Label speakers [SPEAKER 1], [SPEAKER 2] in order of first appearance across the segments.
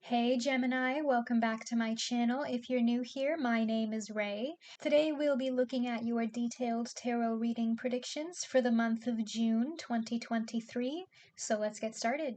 [SPEAKER 1] Hey Gemini, welcome back to my channel. If you're new here, my name is Ray. Today we'll be looking at your detailed tarot reading predictions for the month of June 2023. So let's get started.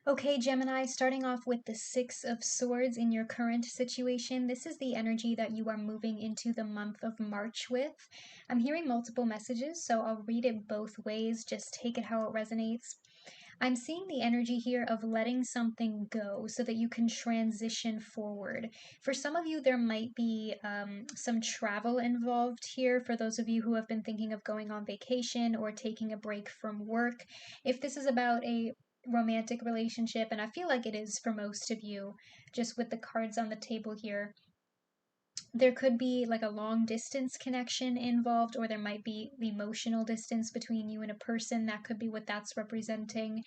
[SPEAKER 1] Okay, Gemini, starting off with the Six of Swords in your current situation. This is the energy that you are moving into the month of March with. I'm hearing multiple messages, so I'll read it both ways. Just take it how it resonates. I'm seeing the energy here of letting something go so that you can transition forward. For some of you, there might be some travel involved here. For those of you who have been thinking of going on vacation or taking a break from work, if this is about a romantic relationship, and I feel like it is for most of you, just with the cards on the table here, there could be like a long distance connection involved, or there might be the emotional distance between you and a person. That could be what that's representing.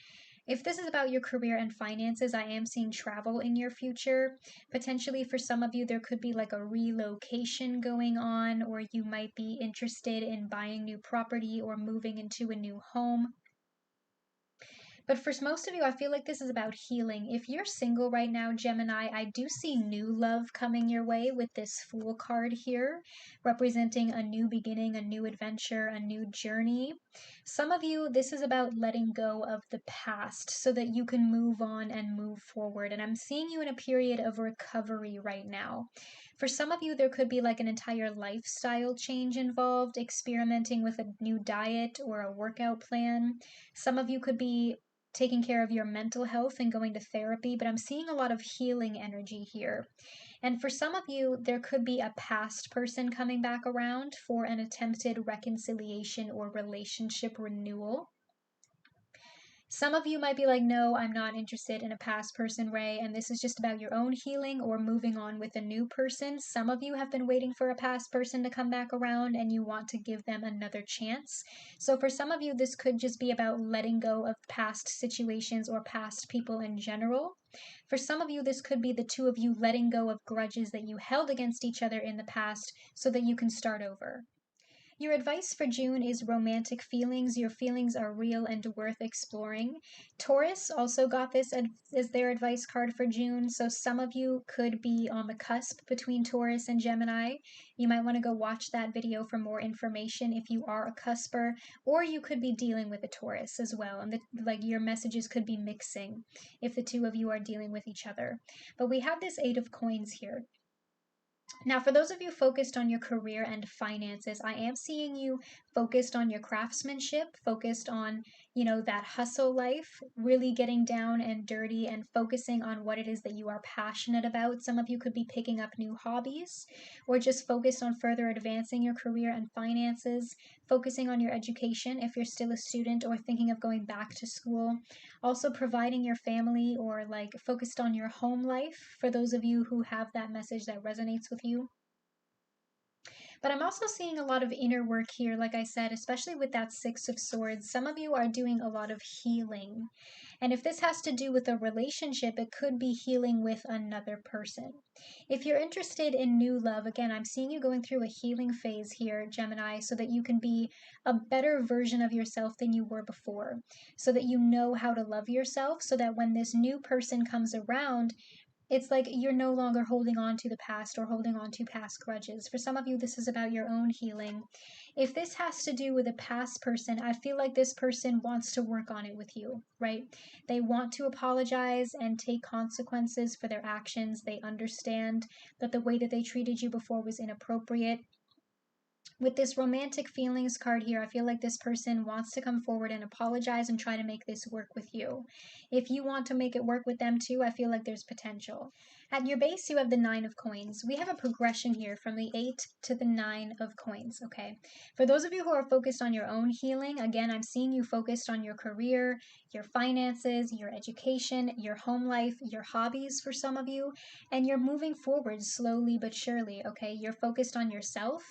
[SPEAKER 1] If this is about your career and finances, I am seeing travel in your future. Potentially for some of you, there could be like a relocation going on, or you might be interested in buying new property or moving into a new home. But for most of you, I feel like this is about healing. If you're single right now, Gemini, I do see new love coming your way with this Fool card here, representing a new beginning, a new adventure, a new journey. Some of you, this is about letting go of the past so that you can move on and move forward. And I'm seeing you in a period of recovery right now. For some of you, there could be like an entire lifestyle change involved, experimenting with a new diet or a workout plan. Some of you could be taking care of your mental health and going to therapy, but I'm seeing a lot of healing energy here. And for some of you, there could be a past person coming back around for an attempted reconciliation or relationship renewal. Some of you might be like, no, I'm not interested in a past person, Ray, and this is just about your own healing or moving on with a new person. Some of you have been waiting for a past person to come back around and you want to give them another chance. So for some of you, this could just be about letting go of past situations or past people in general. For some of you, this could be the two of you letting go of grudges that you held against each other in the past so that you can start over. Your advice for June is romantic feelings. Your feelings are real and worth exploring. Taurus also got this as their advice card for June, so some of you could be on the cusp between Taurus and Gemini. You might want to go watch that video for more information if you are a cusper, or you could be dealing with a Taurus as well, and your messages could be mixing if the two of you are dealing with each other. But we have this Eight of Coins here. Now, for those of you focused on your career and finances, I am seeing you focused on your craftsmanship, focused on, that hustle life, really getting down and dirty and focusing on what it is that you are passionate about. Some of you could be picking up new hobbies or just focused on further advancing your career and finances, focusing on your education if you're still a student or thinking of going back to school. Also providing your family or like focused on your home life for those of you who have that message that resonates with you. But I'm also seeing a lot of inner work here, like I said, especially with that Six of Swords. Some of you are doing a lot of healing. And if this has to do with a relationship, it could be healing with another person. If you're interested in new love, again, I'm seeing you going through a healing phase here, Gemini, so that you can be a better version of yourself than you were before. So that you know how to love yourself, so that when this new person comes around, it's like you're no longer holding on to the past or holding on to past grudges. For some of you, this is about your own healing. If this has to do with a past person, I feel like this person wants to work on it with you, right? They want to apologize and take consequences for their actions. They understand that the way that they treated you before was inappropriate. With this romantic feelings card here, I feel like this person wants to come forward and apologize and try to make this work with you. If you want to make it work with them too, I feel like there's potential. At your base, you have the Nine of Coins. We have a progression here from the 8 to the 9 of Coins, okay? For those of you who are focused on your own healing, again, I'm seeing you focused on your career, your finances, your education, your home life, your hobbies for some of you, and you're moving forward slowly but surely, okay? You're focused on yourself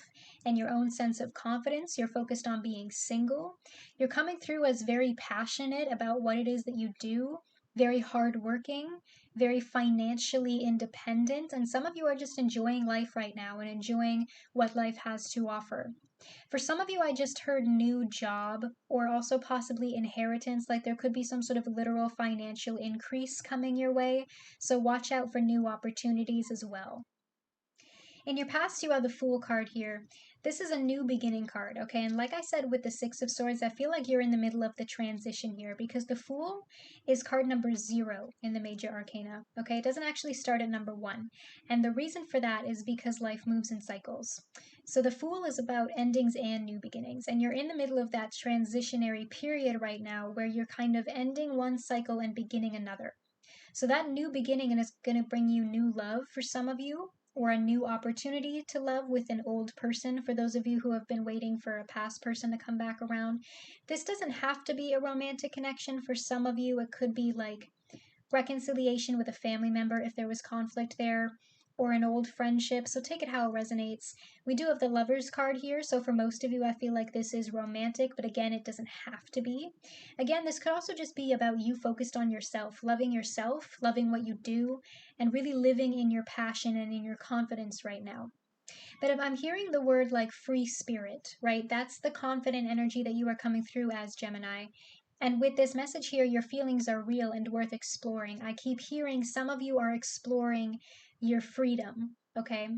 [SPEAKER 1] and your own sense of confidence. You're focused on being single. You're coming through as very passionate about what it is that you do, very hardworking, very financially independent. And some of you are just enjoying life right now and enjoying what life has to offer. For some of you, I just heard new job or also possibly inheritance, like there could be some sort of literal financial increase coming your way. So watch out for new opportunities as well. In your past, you have the Fool card here. This is a new beginning card, okay? And like I said with the Six of Swords, I feel like you're in the middle of the transition here because the Fool is card number 0 in the Major Arcana, okay? It doesn't actually start at number 1. And the reason for that is because life moves in cycles. So the Fool is about endings and new beginnings. And you're in the middle of that transitionary period right now where you're kind of ending one cycle and beginning another. So that new beginning is going to bring you new love for some of you, or a new opportunity to love with an old person for those of you who have been waiting for a past person to come back around. This doesn't have to be a romantic connection. For some of you, it could be like reconciliation with a family member if there was conflict there, or an old friendship. So take it how it resonates. We do have the Lovers card here, so for most of you, I feel like this is romantic, but again, it doesn't have to be. Again, this could also just be about you focused on yourself, loving what you do, and really living in your passion and in your confidence right now. But if I'm hearing the word like free spirit, right, that's the confident energy that you are coming through as Gemini. And with this message here, your feelings are real and worth exploring. I keep hearing some of you are exploring your freedom, okay?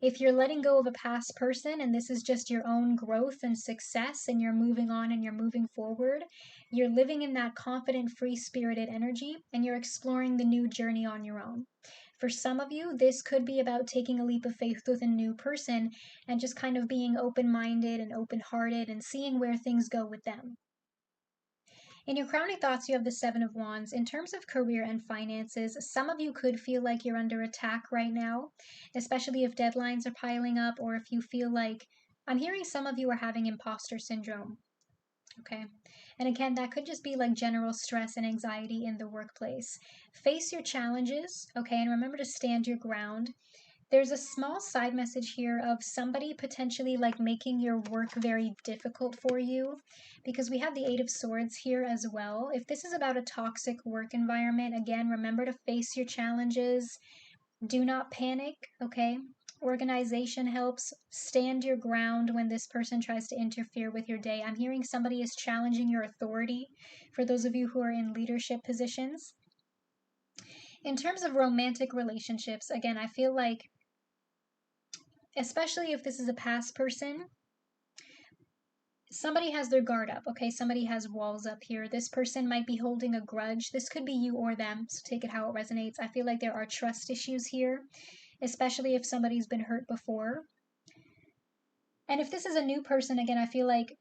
[SPEAKER 1] If you're letting go of a past person and this is just your own growth and success and you're moving on and you're moving forward, you're living in that confident, free spirited energy and you're exploring the new journey on your own. For some of you, this could be about taking a leap of faith with a new person and just kind of being open minded and open hearted and seeing where things go with them. In your crowning thoughts, you have the Seven of Wands. In terms of career and finances, some of you could feel like you're under attack right now, especially if deadlines are piling up or if you feel like, I'm hearing some of you are having imposter syndrome. Okay. And again, that could just be like general stress and anxiety in the workplace. Face your challenges, okay, and remember to stand your ground. There's a small side message here of somebody potentially like making your work very difficult for you because we have the Eight of Swords here as well. If this is about a toxic work environment, again, remember to face your challenges. Do not panic, okay? Organization helps. Stand your ground when this person tries to interfere with your day. I'm hearing somebody is challenging your authority for those of you who are in leadership positions. In terms of romantic relationships, again, I feel like especially if this is a past person, somebody has their guard up, okay? Somebody has walls up here. This person might be holding a grudge. This could be you or them, so take it how it resonates. I feel like there are trust issues here, especially if somebody's been hurt before. And if this is a new person, again, I feel like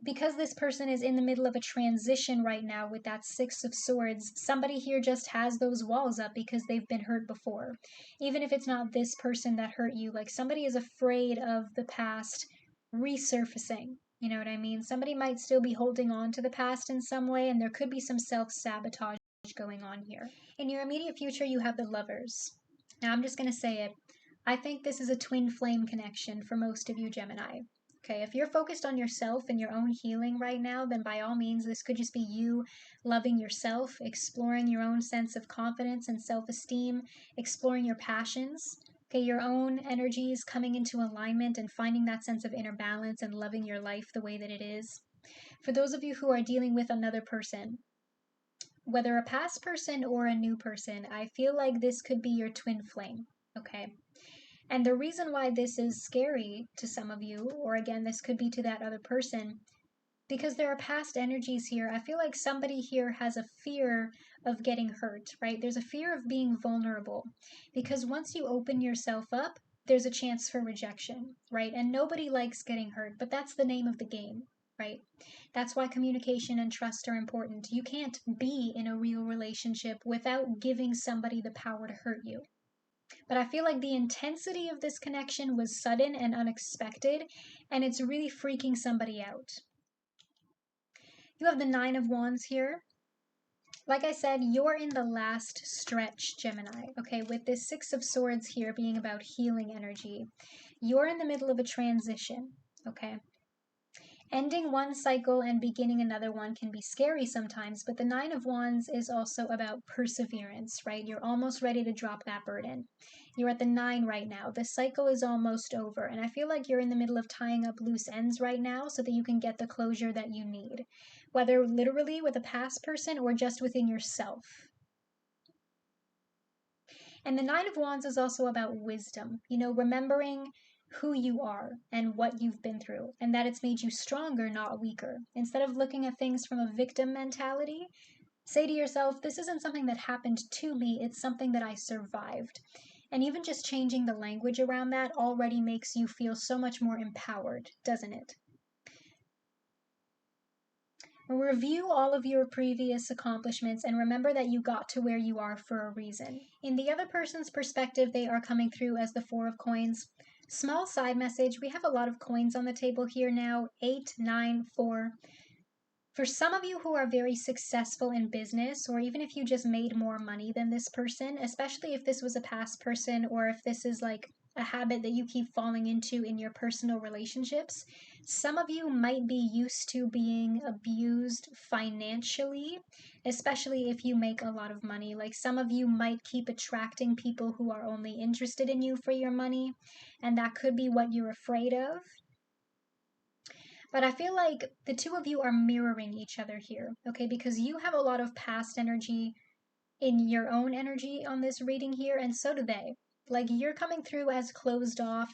[SPEAKER 1] because this person is in the middle of a transition right now with that Six of Swords, somebody here just has those walls up because they've been hurt before. Even if it's not this person that hurt you, like somebody is afraid of the past resurfacing. You know what I mean? Somebody might still be holding on to the past in some way, and there could be some self-sabotage going on here. In your immediate future, you have the Lovers. Now, I'm just going to say it. I think this is a twin flame connection for most of you, Gemini. Okay, if you're focused on yourself and your own healing right now, then by all means, this could just be you loving yourself, exploring your own sense of confidence and self-esteem, exploring your passions, okay, your own energies coming into alignment and finding that sense of inner balance and loving your life the way that it is. For those of you who are dealing with another person, whether a past person or a new person, I feel like this could be your twin flame, okay? And the reason why this is scary to some of you, or again, this could be to that other person, because there are past energies here. I feel like somebody here has a fear of getting hurt, right? There's a fear of being vulnerable, because once you open yourself up, there's a chance for rejection, right? And nobody likes getting hurt, but that's the name of the game, right? That's why communication and trust are important. You can't be in a real relationship without giving somebody the power to hurt you. But I feel like the intensity of this connection was sudden and unexpected, and it's really freaking somebody out. You have the Nine of Wands here. Like I said, you're in the last stretch, Gemini, okay? With this Six of Swords here being about healing energy, you're in the middle of a transition, okay? Ending one cycle and beginning another one can be scary sometimes, but the Nine of Wands is also about perseverance, right? You're almost ready to drop that burden. You're at the 9 right now. The cycle is almost over. And I feel like you're in the middle of tying up loose ends right now so that you can get the closure that you need, whether literally with a past person or just within yourself. And the Nine of Wands is also about wisdom, remembering who you are and what you've been through, and that it's made you stronger, not weaker. Instead of looking at things from a victim mentality, say to yourself, this isn't something that happened to me, it's something that I survived. And even just changing the language around that already makes you feel so much more empowered, doesn't it? Review all of your previous accomplishments and remember that you got to where you are for a reason. In the other person's perspective, they are coming through as the Four of Coins. Small side message, we have a lot of coins on the table here now, 8, 9, 4. For some of you who are very successful in business, or even if you just made more money than this person, especially if this was a past person or if this is like a habit that you keep falling into in your personal relationships, some of you might be used to being abused financially, especially if you make a lot of money. Like some of you might keep attracting people who are only interested in you for your money, and that could be what you're afraid of. But I feel like the two of you are mirroring each other here, okay? Because you have a lot of past energy in your own energy on this reading here, and so do they. Like you're coming through as closed off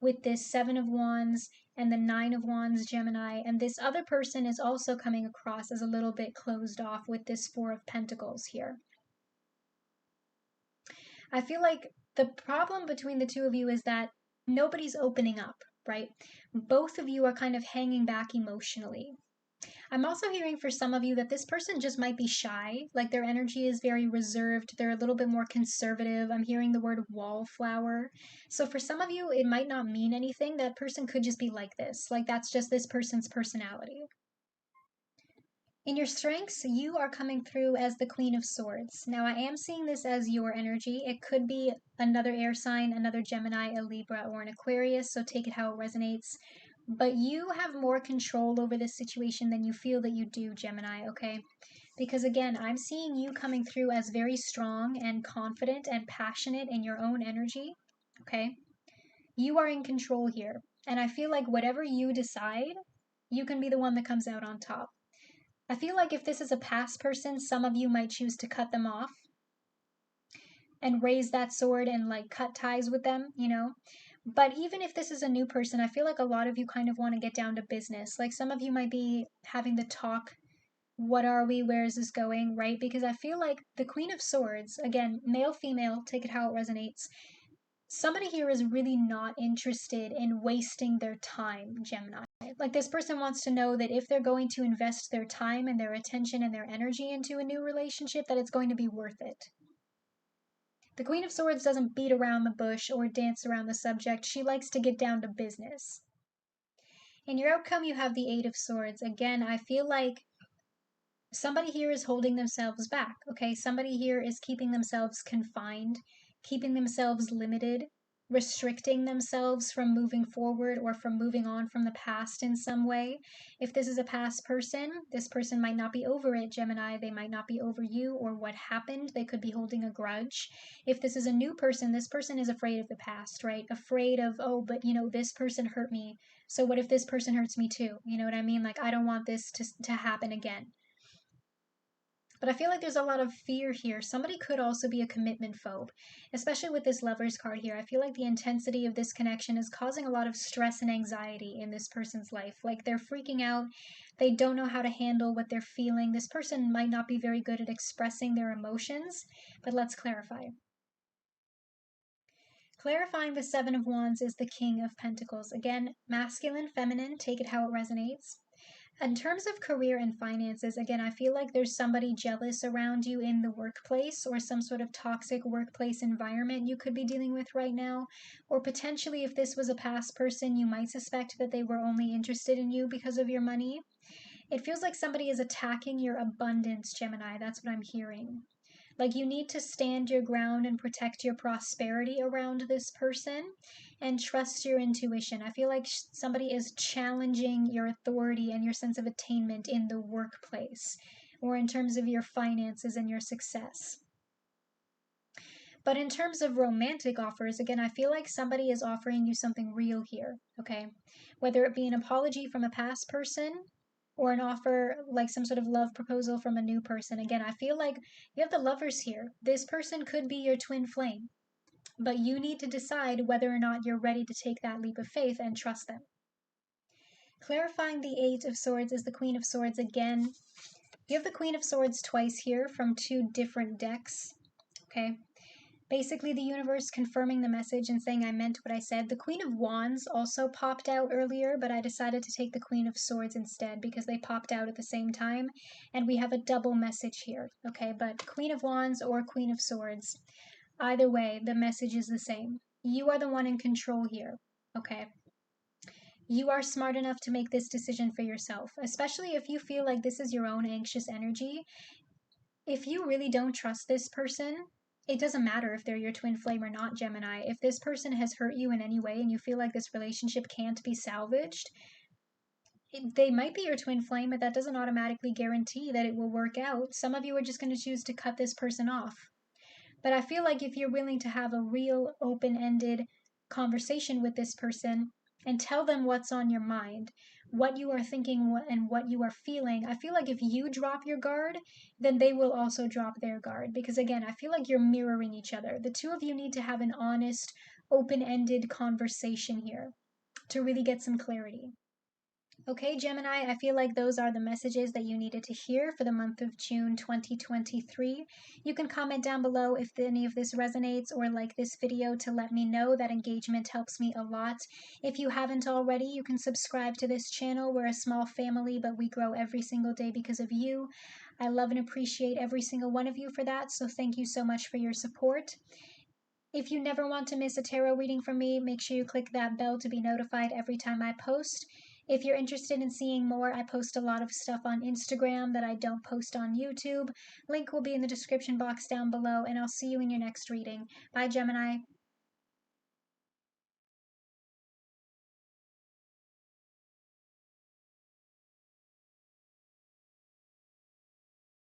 [SPEAKER 1] with this Seven of Wands and the Nine of Wands, Gemini, and this other person is also coming across as a little bit closed off with this Four of Pentacles here. I feel like the problem between the two of you is that nobody's opening up, right? Both of you are kind of hanging back emotionally. I'm also hearing for some of you that this person just might be shy, like their energy is very reserved, they're a little bit more conservative. I'm hearing the word wallflower. So for some of you, it might not mean anything. That person could just be like this, like that's just this person's personality. In your strengths, you are coming through as the Queen of Swords. Now, I am seeing this as your energy. It could be another air sign, another Gemini, a Libra, or an Aquarius, so take it how it resonates. But you have more control over this situation than you feel that you do, Gemini, okay? Because again, I'm seeing you coming through as very strong and confident and passionate in your own energy, okay? You are in control here. And I feel like whatever you decide, you can be the one that comes out on top. I feel like if this is a past person, some of you might choose to cut them off and raise that sword and like cut ties with them, But even if this is a new person, I feel like a lot of you kind of want to get down to business. Like some of you might be having the talk, what are we, where is this going, right? Because I feel like the Queen of Swords, again, male, female, take it how it resonates. Somebody here is really not interested in wasting their time, Gemini. Like this person wants to know that if they're going to invest their time and their attention and their energy into a new relationship, that it's going to be worth it. The Queen of Swords doesn't beat around the bush or dance around the subject. She likes to get down to business. In your outcome, you have the Eight of Swords. Again, I feel like somebody here is holding themselves back, okay? Somebody here is keeping themselves confined, keeping themselves limited, restricting themselves from moving forward or from moving on from the past in some way. If this is a past person, this person might not be over it, Gemini. They might not be over you or what happened. They could be holding a grudge. If this is a new person, this person is afraid of the past, right? Afraid of, oh, but this person hurt me. So what if this person hurts me too? You know what I mean? Like, I don't want this to happen again. But I feel like there's a lot of fear here. Somebody could also be a commitment phobe, especially with this Lovers card here. I feel like the intensity of this connection is causing a lot of stress and anxiety in this person's life. Like they're freaking out. They don't know how to handle what they're feeling. This person might not be very good at expressing their emotions, but let's clarify. Clarifying the Seven of Wands is the King of Pentacles. Again, masculine, feminine, take it how it resonates. In terms of career and finances, again, I feel like there's somebody jealous around you in the workplace or some sort of toxic workplace environment you could be dealing with right now. Or potentially, if this was a past person, you might suspect that they were only interested in you because of your money. It feels like somebody is attacking your abundance, Gemini. That's what I'm hearing. Like you need to stand your ground and protect your prosperity around this person and trust your intuition. I feel like somebody is challenging your authority and your sense of attainment in the workplace or in terms of your finances and your success. But in terms of romantic offers, again, I feel like somebody is offering you something real here, okay? Whether it be an apology from a past person or an offer like some sort of love proposal from a new person. Again, I feel like you have the lovers here. This person could be your twin flame, but you need to decide whether or not you're ready to take that leap of faith and trust them. Clarifying the Eight of Swords is the Queen of Swords again. You have the Queen of Swords twice here from two different decks, okay? Basically, the universe confirming the message and saying I meant what I said. The Queen of Wands also popped out earlier, but I decided to take the Queen of Swords instead because they popped out at the same time, and we have a double message here, okay? But Queen of Wands or Queen of Swords, either way, the message is the same. You are the one in control here, okay? You are smart enough to make this decision for yourself, especially if you feel like this is your own anxious energy. If you really don't trust this person, it doesn't matter if they're your twin flame or not, Gemini. If this person has hurt you in any way and you feel like this relationship can't be salvaged, they might be your twin flame, but that doesn't automatically guarantee that it will work out. Some of you are just going to choose to cut this person off. But I feel like if you're willing to have a real open-ended conversation with this person and tell them what's on your mind, what you are thinking and what you are feeling, I feel like if you drop your guard, then they will also drop their guard. Because again, I feel like you're mirroring each other. The two of you need to have an honest, open-ended conversation here to really get some clarity. Okay, Gemini, I feel like those are the messages that you needed to hear for the month of June 2023. You can comment down below if any of this resonates or like this video to let me know. That engagement helps me a lot. If you haven't already, you can subscribe to this channel. We're a small family, but we grow every single day because of you. I love and appreciate every single one of you for that, so thank you so much for your support. If you never want to miss a tarot reading from me, make sure you click that bell to be notified every time I post. If you're interested in seeing more, I post a lot of stuff on Instagram that I don't post on YouTube. Link will be in the description box down below, and I'll see you in your next reading. Bye, Gemini.